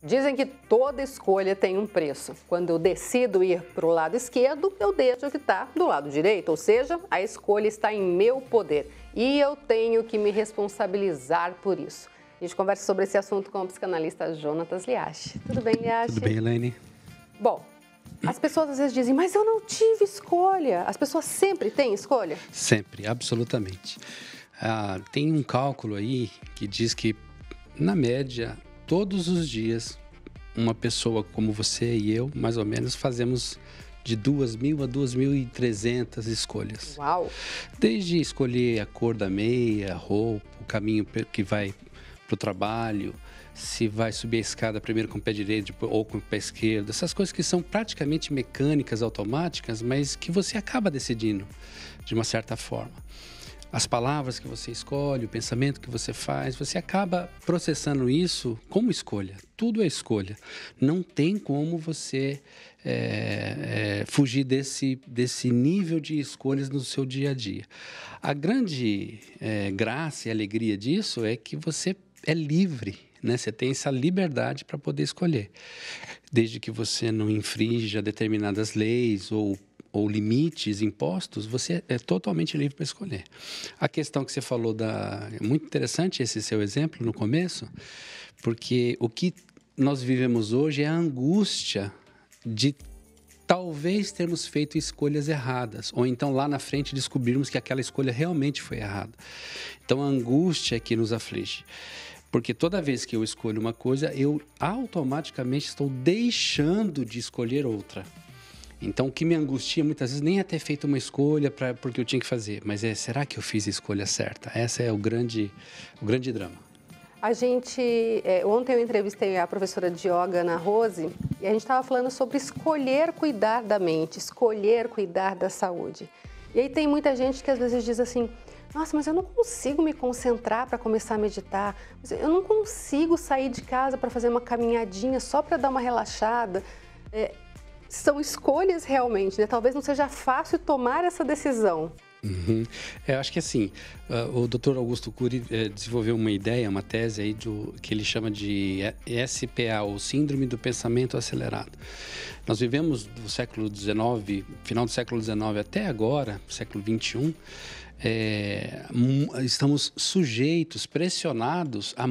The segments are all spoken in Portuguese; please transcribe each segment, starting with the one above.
Dizem que toda escolha tem um preço. Quando eu decido ir para o lado esquerdo, eu deixo o que está do lado direito, ou seja, a escolha está em meu poder e eu tenho que me responsabilizar por isso. A gente conversa sobre esse assunto com o psicanalista Jonatas Liache. Tudo bem, Liache? Tudo bem, Elaine? Bom, as pessoas às vezes dizem, mas eu não tive escolha. As pessoas sempre têm escolha? Sempre, absolutamente. Tem um cálculo aí que diz que, na média, todos os dias, uma pessoa como você e eu, mais ou menos, fazemos de 2.000 a 2.300 escolhas. Uau! Desde escolher a cor da meia, a roupa, o caminho que vai para o trabalho, se vai subir a escada primeiro com o pé direito ou com o pé esquerdo. Essas coisas que são praticamente mecânicas, automáticas, mas que você acaba decidindo de uma certa forma. As palavras que você escolhe, o pensamento que você faz, você acaba processando isso como escolha. Tudo é escolha. Não tem como você fugir desse nível de escolhas no seu dia a dia. A grande graça e alegria disso é que você é livre, né? Você tem essa liberdade para poder escolher. Desde que você não infrinja determinadas leis ou limites impostos, você é totalmente livre para escolher. A questão que você falou é muito interessante esse seu exemplo no começo, porque o que nós vivemos hoje é a angústia de talvez termos feito escolhas erradas, ou então lá na frente descobrirmos que aquela escolha realmente foi errada. Então a angústia é que nos aflige. Porque toda vez que eu escolho uma coisa, eu automaticamente estou deixando de escolher outra. Então, o que me angustia muitas vezes nem é ter feito uma escolha porque eu tinha que fazer, mas será que eu fiz a escolha certa? Essa é o grande drama. Ontem eu entrevistei a professora de yoga, Ana Rose, e a gente estava falando sobre escolher cuidar da mente, escolher cuidar da saúde. E aí tem muita gente que às vezes diz assim, nossa, mas eu não consigo me concentrar para começar a meditar, eu não consigo sair de casa para fazer uma caminhadinha só para dar uma relaxada. São escolhas realmente, né? Talvez não seja fácil tomar essa decisão. Uhum. Eu acho que assim, o Dr. Augusto Cury desenvolveu uma ideia, uma tese aí que ele chama de SPA, ou Síndrome do Pensamento Acelerado. Nós vivemos do século XIX, final do século XIX até agora, século XXI, estamos sujeitos, pressionados a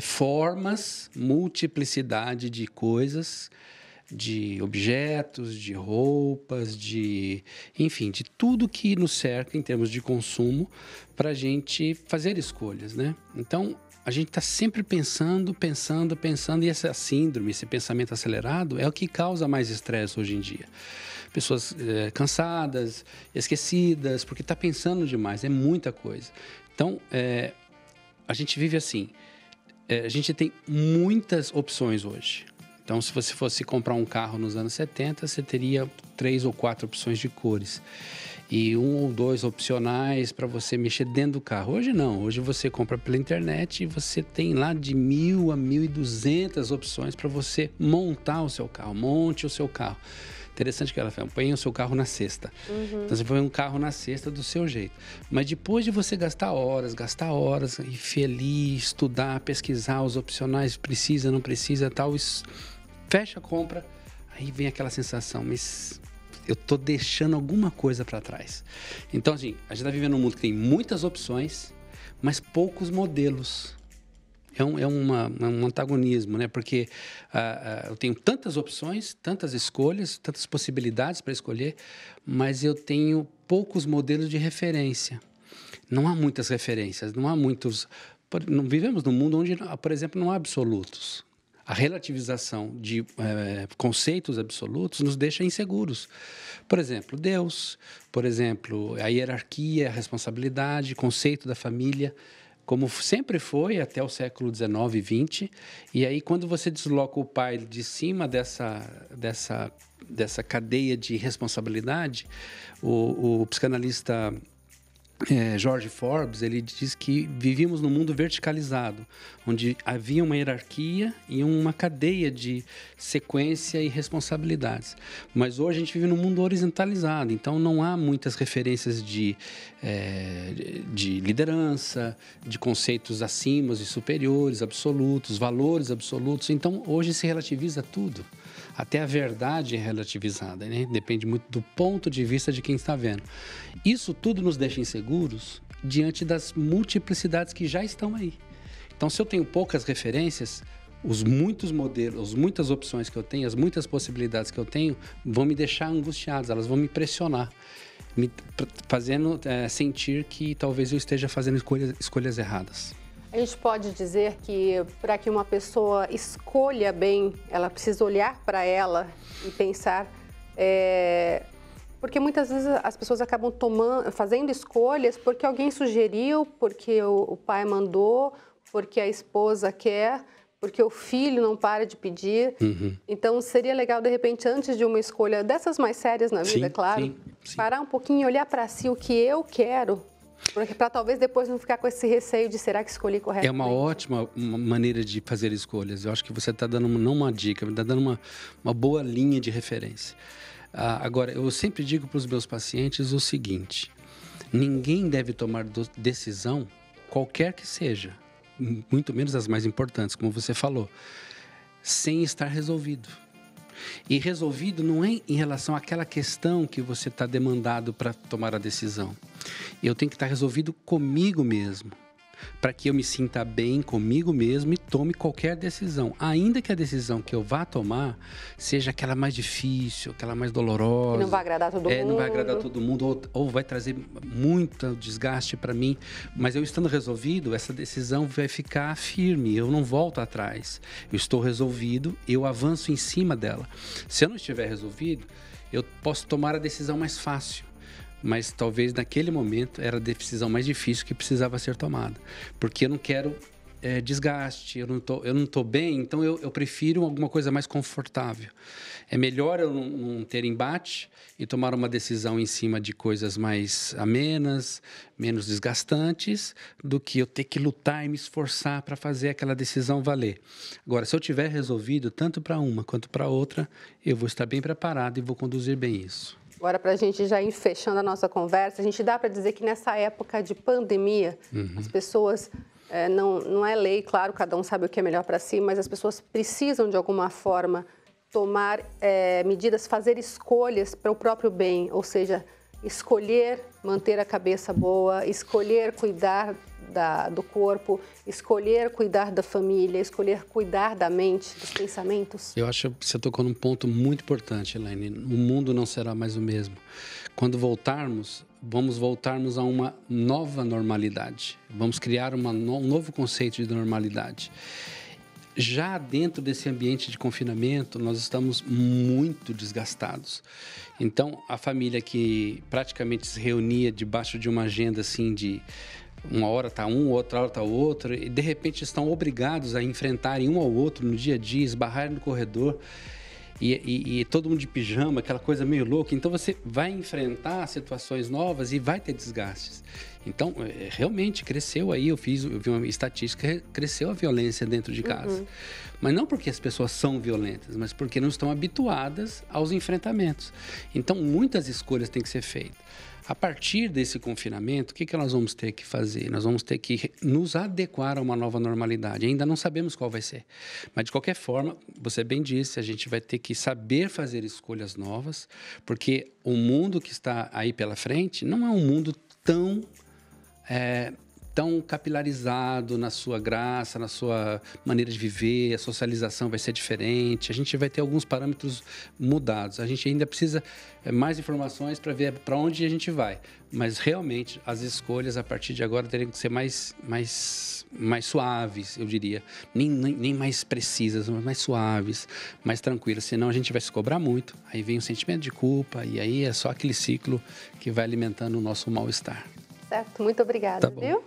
formas, multiplicidade de coisas, de objetos, de roupas, enfim, de tudo que nos cerca em termos de consumo para a gente fazer escolhas, né? Então, a gente está sempre pensando, e essa síndrome, esse pensamento acelerado é o que causa mais estresse hoje em dia. Pessoas cansadas, esquecidas, porque está pensando demais, é muita coisa. Então, a gente vive assim, a gente tem muitas opções hoje. Então, se você fosse comprar um carro nos anos 70, você teria 3 ou 4 opções de cores. E 1 ou 2 opcionais para você mexer dentro do carro. Hoje não, hoje você compra pela internet e você tem lá de 1.000 a 1.200 opções para você montar o seu carro. Monte o seu carro. Interessante que ela fala, põe o seu carro na cesta. Uhum. Então, você põe um carro na cesta do seu jeito. Mas depois de você gastar horas, e feliz, estudar, pesquisar os opcionais, precisa, não precisa, tal, fecha a compra, aí vem aquela sensação, mas eu estou deixando alguma coisa para trás. Então, assim, a gente está vivendo num mundo que tem muitas opções, mas poucos modelos. É um antagonismo, né? Porque eu tenho tantas opções, tantas escolhas, tantas possibilidades para escolher, mas eu tenho poucos modelos de referência. Não há muitas referências, não há muitos... Não vivemos num mundo onde, por exemplo, não há absolutos. A relativização de conceitos absolutos nos deixa inseguros. Por exemplo, Deus, por exemplo, a hierarquia, a responsabilidade, conceito da família, como sempre foi até o século XIX e XX. E aí, quando você desloca o pai de cima dessa cadeia de responsabilidade, o psicanalista George Forbes, ele diz que vivíamos num mundo verticalizado, onde havia uma hierarquia e uma cadeia de sequência e responsabilidades. Mas hoje a gente vive num mundo horizontalizado, então não há muitas referências de liderança, de conceitos acima e superiores, absolutos, valores absolutos. Então hoje se relativiza tudo. Até a verdade é relativizada, né? Depende muito do ponto de vista de quem está vendo. Isso tudo nos deixa inseguros diante das multiplicidades que já estão aí. Então, se eu tenho poucas referências, os muitos modelos, as muitas opções que eu tenho, as muitas possibilidades que eu tenho, vão me deixar angustiados, elas vão me pressionar, me fazendo sentir que talvez eu esteja fazendo escolhas erradas. A gente pode dizer que para que uma pessoa escolha bem, ela precisa olhar para ela e pensar, porque muitas vezes as pessoas acabam fazendo escolhas porque alguém sugeriu, porque o pai mandou, porque a esposa quer, porque o filho não para de pedir. Então seria legal, de repente, antes de uma escolha dessas mais sérias na vida, claro, parar um pouquinho e olhar para si o que eu quero. Para talvez depois não ficar com esse receio de será que escolhi corretamente. É uma ótima maneira de fazer escolhas. Eu acho que você está dando não uma dica, está dando uma boa linha de referência. Agora, eu sempre digo para os meus pacientes o seguinte: ninguém deve tomar decisão, qualquer que seja, muito menos as mais importantes, como você falou, sem estar resolvido. E resolvido não é em relação àquela questão que você está demandado para tomar a decisão. Eu tenho que estar resolvido comigo mesmo, para que eu me sinta bem comigo mesmo e tome qualquer decisão. Ainda que a decisão que eu vá tomar seja aquela mais difícil, aquela mais dolorosa. Que não vai agradar todo mundo. Não vai agradar todo mundo, ou vai trazer muito desgaste para mim. Mas eu estando resolvido, essa decisão vai ficar firme, eu não volto atrás. Eu estou resolvido, eu avanço em cima dela. Se eu não estiver resolvido, eu posso tomar a decisão mais fácil. Mas talvez naquele momento era a decisão mais difícil que precisava ser tomada. Porque eu não quero desgaste, eu não tô bem, então eu prefiro alguma coisa mais confortável. É melhor eu não ter embate e tomar uma decisão em cima de coisas mais amenas, menos desgastantes, do que eu ter que lutar e me esforçar para fazer aquela decisão valer. Agora, se eu tiver resolvido, tanto para uma quanto para outra, eu vou estar bem preparado e vou conduzir bem isso. Agora, para a gente já ir fechando a nossa conversa, a gente dá para dizer que nessa época de pandemia, as pessoas, não é lei, claro, cada um sabe o que é melhor para si, mas as pessoas precisam, de alguma forma, tomar medidas, fazer escolhas para o próprio bem, ou seja, escolher manter a cabeça boa, escolher cuidar do corpo, escolher cuidar da família, escolher cuidar da mente, dos pensamentos. Eu acho que você tocou num ponto muito importante, Elaine. O mundo não será mais o mesmo. Quando voltarmos, vamos voltarmos a uma nova normalidade. Vamos criar um novo conceito de normalidade. Já dentro desse ambiente de confinamento, nós estamos muito desgastados. Então, a família que praticamente se reunia debaixo de uma agenda assim de uma hora está um, outra hora está outro, e de repente estão obrigados a enfrentarem um ao outro no dia a dia, esbarrarem no corredor, e todo mundo de pijama, aquela coisa meio louca. Então você vai enfrentar situações novas e vai ter desgastes. Então, realmente cresceu aí, eu vi uma estatística, cresceu a violência dentro de casa. Mas não porque as pessoas são violentas, mas porque não estão habituadas aos enfrentamentos. Então, muitas escolhas têm que ser feitas. A partir desse confinamento, o que nós vamos ter que fazer? Nós vamos ter que nos adequar a uma nova normalidade. Ainda não sabemos qual vai ser. Mas, de qualquer forma, você bem disse, a gente vai ter que saber fazer escolhas novas, porque o mundo que está aí pela frente não é um mundo tão capilarizado na sua graça, na sua maneira de viver, a socialização vai ser diferente, a gente vai ter alguns parâmetros mudados. A gente ainda precisa mais informações para ver para onde a gente vai. Mas, realmente, as escolhas, a partir de agora, teriam que ser mais suaves, eu diria. Nem mais precisas, mas mais suaves, mais tranquilas. Senão, a gente vai se cobrar muito. Aí vem o sentimento de culpa e aí é só aquele ciclo que vai alimentando o nosso mal-estar. Certo, muito obrigada, Tá bom. viu?